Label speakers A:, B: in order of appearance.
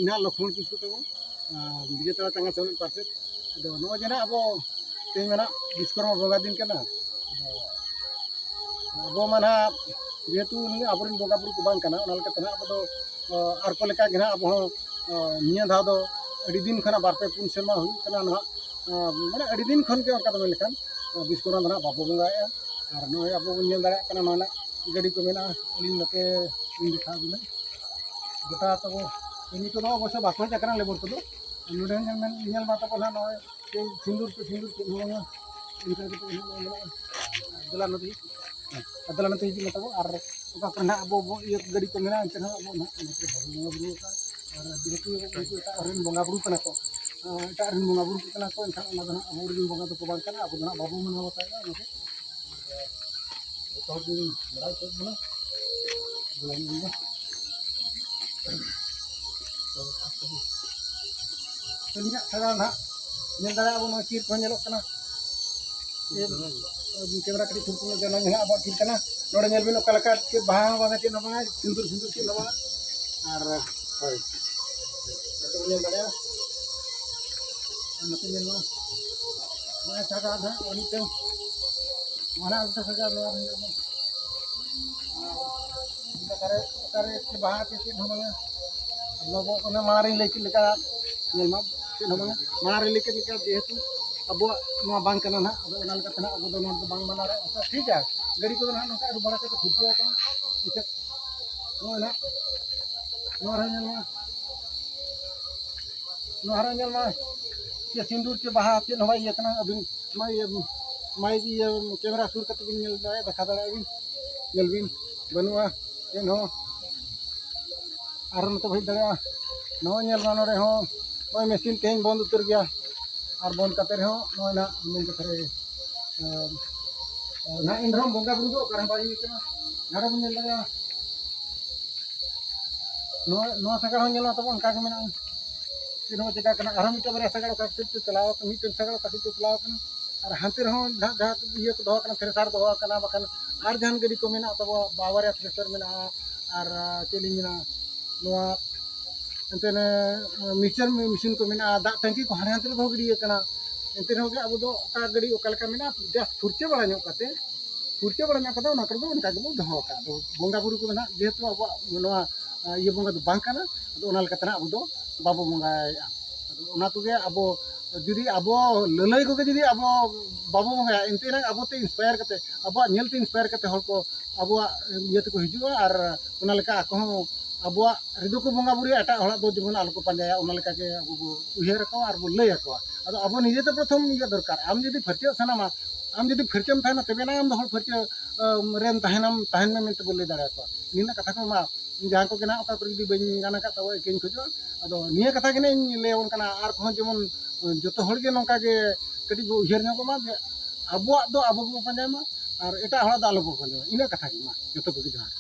A: ina Lukman Kisku tahu dia telah tanggal 9%. Aduh, no jana abo ting mana Biskorma boga din kana. Abo mana dia tu ni aborin boga buru kubang kana. Onal katana abo do arko leka gina abo niya dah do adi din kana barpe pun serma hui kana na mana adi din khon ke or kata melekan Biskorma dana babu boga ya. Karena abo niya dara kana mana gadi ko mena lin loke ini kha dina. Gota to ini to no bosa bakho jakana lebor to do. Nudan men nyal mata pola no ke sindur ke nolanga ini kan kita ini adalah nanti ini mata ar oka pernah abo ieu gadi ko mena cenah abo na bonga buru ka ar bitu ta arin bonga buru kana ko ta arin bonga buru kana ko enkan ona dana abo rin bonga to bang kana abo dana babu men wata ya no ke to din berai ko mana bulan ini Tanya sekarang nak, nyendara abu makir panjang kena. Kamera kiri sumpung jalan nyala abu kiri kena. Nora nyelbin okalakat ke bahang banget ke nama sindur ke nama. Arah, hai. Itu nyendara ya. Anak nyendara. Mana sekarang ada wanita. Mana ada sekarang luar nyendara. Kita kare ke bahang ke nama. Logo kena mari lagi lekat nyelma. Mari lihat dia tu abu mau bang kana na abu nal kana abu do non bang mana re asa ठीक है गड़ी को ना नका अरु बड़ा के तो खुद kan इसे no na no haranya mah ke sindur ke baha ke no iya kana abin mai ये कैमरा सुर कत बिन nyel dae dekha dare bin nyel bin banua ke no aron to bhai dare no nyel mano re ho ओय machine तेज बंद उतर गया और बंद करते रहो नय ना मेन करे ना इंद्रम बंगा बुरु दो कारण बाई केना नारा बन लगा नो सगड़ हो नेला तब उनका के मेना तीनो जगह कना आरो मिट बरे सगड़ का से चलाव मिट सगड़ का से चलाव कना और हांते रहो धा धा ये को दो कना थ्रेसर दो कना बकन आर जान गडी को मेना तब बावर थ्रेसर मेना और चेली मेना नोआ enten mixer mesin ko mena ada tangki ko hane hantre do gidi kana enten hoge abu do ka gadi okalka mena just furche bala nyok kate ona kardo onka gebo doho ka do bonga buru ko mena jehetu abu noa iye bonga do bang kana do onal katana abu do babu bonga ado ona tuge abu judi abu lelai ko judi abu babu bonga enten abu te inspire kate abu nyel te inspire kate hol ko abu iye te ko hijua ar onalka ako abuak ridu ko bonga buri eta hola do jemon alko panjaya onalka ke abu uher ko ar bu lay ko ado abu nije te prothom iye dorkar am jodi ferche sanama am jodi ferchem thana tebe na am hol ferche ren tahen me mente bolle dara ko nina katha ko ma jahan ko kena oka kuri di ban gana ka taw ekin khojo ado niya katha kene leon kana ar ko jemon joto hol ge nongka ge kadi bu uher nyako ma abuak do abu ko panjaya ma ar eta hola do alko panjaya ina katha ki ma joto ko jahar